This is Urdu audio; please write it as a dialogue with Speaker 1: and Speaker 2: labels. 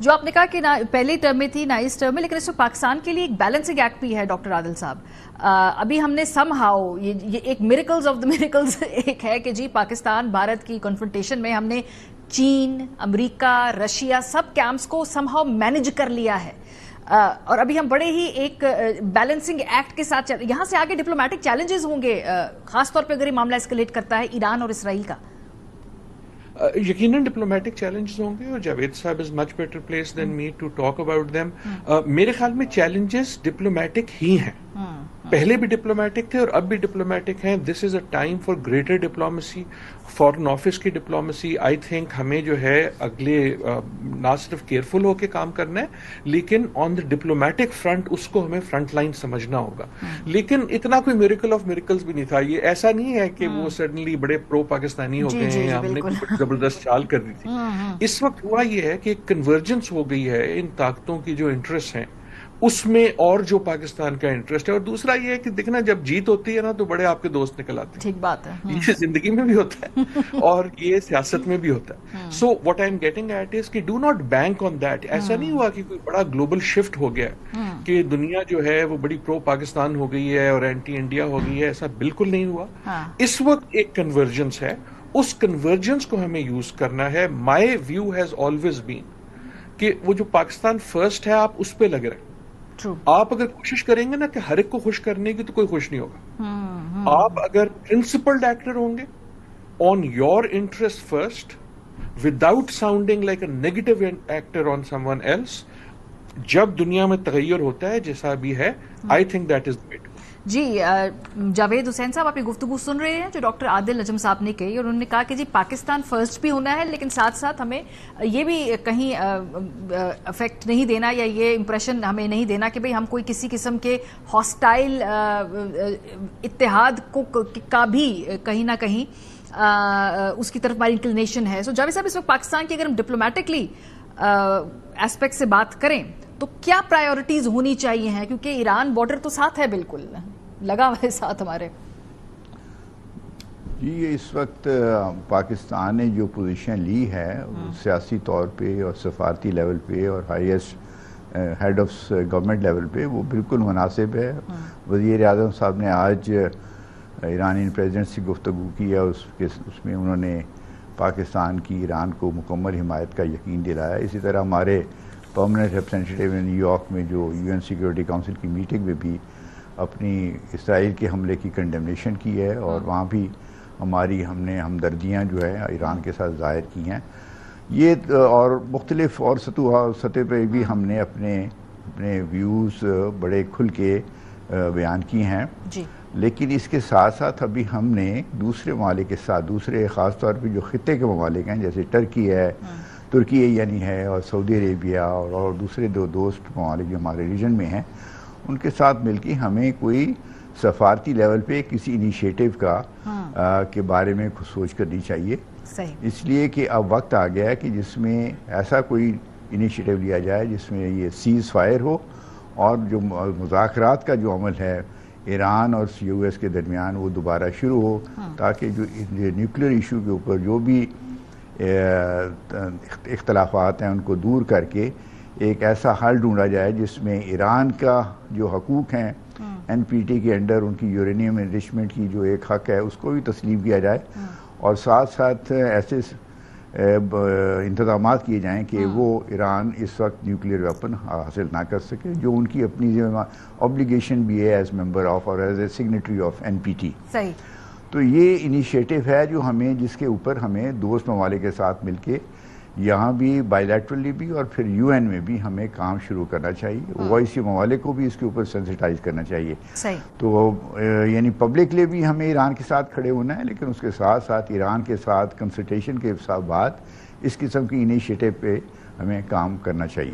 Speaker 1: جو آپ نے کہا کہ نہ پہلی ٹرم میں تھی نہ اس ٹرم میں، لیکن اس میں پاکستان کے لیے ایک بیلنسنگ ایکٹ بھی ہے ڈاکٹر عادل صاحب. ابھی ہم نے سم ہاؤ یہ ایک میریکلز آف دا میریکلز ایک ہے کہ جی پاکستان بھارت کی کنفرنٹیشن میں ہم نے چین، امریکہ، رشیا سب کیمپس کو سم ہاؤ مینج کر لیا ہے، اور ابھی ہم بڑے ہی ایک بیلنسنگ ایکٹ کے ساتھ یہاں سے آگے ڈپلومیٹک چیلنجز ہوں گے، خاص طور پہ اگر یہ معاملہ اسکلیٹ کرتا ہے ایران اور اسرائیل کا.
Speaker 2: یقیناً ڈپلومیٹک چیلنجز ہوں گے، اور جاوید صاحب is much better placed then me to talk about them. میرے خیال میں چیلنجز ڈپلومیٹک ہی ہیں، پہلے بھی ڈپلومیٹک تھے اور اب بھی ڈپلومیٹک ہیں. This is a time for greater diplomacy, foreign office کی ڈپلومیسی. آئی تھنک ہمیں جو ہے اگلے نہ صرف کیئرفل ہو کے کام کرنا ہے، لیکن آن دا ڈپلومیٹک فرنٹ اس کو ہمیں فرنٹ لائن سمجھنا ہوگا. لیکن اتنا کوئی میریکل آف میریکلز بھی نہیں تھا. یہ ایسا نہیں ہے کہ وہ سڈنلی بڑے پرو پاکستانی ہو گئے ہیں، ہم نے بڑی زبردست چال کر دی تھی. اس وقت ہوا یہ ہے کہ ایک کنورجنس ہو گئی ہے ان طاقتوں کی جو انٹرسٹ ہیں اس میں، اور جو پاکستان کا انٹرسٹ ہے. اور دوسرا یہ ہے کہ دیکھنا جب جیت ہوتی ہے نا تو بڑے آپ کے دوست نکل آتے ہیں.
Speaker 1: ٹھیک بات ہے،
Speaker 2: یہ زندگی میں بھی ہوتا ہے اور یہ سیاست میں بھی ہوتا ہے. So what I am getting at is کہ do not bank on that. ایسا نہیں ہوا کہ کوئی بڑا گلوبل شفٹ ہو گیا کہ دنیا جو ہے وہ بڑی پرو پاکستان ہو گئی ہے اور اینٹی انڈیا ہو گئی ہے. ایسا بالکل نہیں ہوا. اس وقت ایک کنورجنس ہے، اس کنورجنس کو ہمیں یوز کرنا ہے. My view has always been کہ وہ جو پاکستان فرسٹ ہے آپ اس پہ لگ رہے ہیں. آپ اگر کوشش کریں گے نا کہ ہر ایک کو خوش کرنے کی تو کوئی خوش نہیں ہوگا. آپ اگر پرنسپلڈ ایکٹر ہوں گے on your interest first without sounding like a negative actor on someone else, جب دنیا میں تغیر ہوتا ہے جیسا بھی ہے، I think that is the way.
Speaker 1: جی جاوید حسین صاحب، آپ یہ گفتگو سن رہے ہیں جو ڈاکٹر عادل نجم صاحب نے کہی، اور انہوں نے کہا کہ جی پاکستان فرسٹ بھی ہونا ہے، لیکن ساتھ ساتھ ہمیں یہ بھی کہیں افیکٹ نہیں دینا یا یہ امپریشن ہمیں نہیں دینا کہ بھئی ہم کوئی کسی قسم کے ہاسٹائل اتحاد کا بھی کہیں نہ کہیں اس کی طرف ہماری انکلینیشن ہے. سو جاوید صاحب، اس وقت پاکستان کی اگر ہم ڈپلومیٹکلی ایسپیکٹ سے بات کریں تو کیا پرائیورٹیز ہونی چاہیے ہیں، کیونکہ ایران بارڈر تو ساتھ ہے، بالکل لگا ہوا ہے ساتھ ہمارے.
Speaker 3: جی اس وقت پاکستان نے جو پوزیشن لی ہے سیاسی طور پہ اور سفارتی لیول پہ اور highest head of government level پہ، وہ بالکل مناسب ہے. وزیر اعظم صاحب نے آج ایرانی پریزیڈنٹ سے گفتگو کی ہے، اس میں انہوں نے پاکستان کی ایران کو مکمل حمایت کا یقین دلایا. اسی طرح ہمارے پرماننٹ ریپرزینٹیٹیو نیو یارک میں جو یو این سیکورٹی کونسل کی میٹنگ میں بھی اپنی اسرائیل کے حملے کی کنڈیمنیشن کی ہے، اور وہاں بھی ہم نے ہمدردیاں جو ہے ایران کے ساتھ ظاہر کی ہیں. یہ اور مختلف اور سطح پہ بھی ہم نے اپنے ویوز بڑے کھل کے بیان کی ہیں. لیکن اس کے ساتھ ساتھ ابھی ہم نے دوسرے ممالک کے ساتھ، دوسرے خاص طور پہ جو خطے کے ممالک ہیں جیسے ترکی یعنی ہے، اور سعودی عربیہ اور دوسرے دو دوست ممالک جو ہمارے ریجن میں ہیں، ان کے ساتھ مل کے ہمیں کوئی سفارتی لیول پہ کسی انیشیٹو کے بارے میں کچھ سوچ کرنی چاہیے. اس لیے کہ اب وقت آ گیا ہے کہ جس میں ایسا کوئی انیشیٹو لیا جائے جس میں یہ سیز فائر ہو، اور جو مذاکرات کا جو عمل ہے ایران اور یو ایس کے درمیان وہ دوبارہ شروع ہو، تاکہ جو نیوکلیئر ایشو کے اوپر جو بھی اختلافات ہیں ان کو دور کر کے ایک ایسا حل ڈھونڈا جائے جس میں ایران کا جو حقوق ہیں این پی ٹی کے انڈر، ان کی یورینیم انریچمنٹ کی جو ایک حق ہے اس کو بھی تسلیم کیا جائے، اور ساتھ ساتھ ایسے انتظامات کیے جائیں کہ وہ ایران اس وقت نیوکلیئر ویپن حاصل نہ کر سکے، جو ان کی اپنی اوبلیگیشن بھی ہے ایز ممبر آف اور as a signatory of N P T. تو یہ انیشیٹو ہے جو جس کے اوپر ہمیں دوست ممالک کے ساتھ مل کے یہاں بھی بائی لیٹرلی بھی اور پھر یو این میں بھی ہمیں کام شروع کرنا چاہیے. وائسی ممالک کو بھی اس کے اوپر سینسیٹائز کرنا چاہیے. تو یعنی پبلکلی بھی ہمیں ایران کے ساتھ کھڑے ہونا ہے، لیکن اس کے ساتھ ساتھ ایران کے ساتھ کنسلٹیشن کے بعد اس قسم کی انیشیٹو پہ ہمیں کام کرنا چاہیے.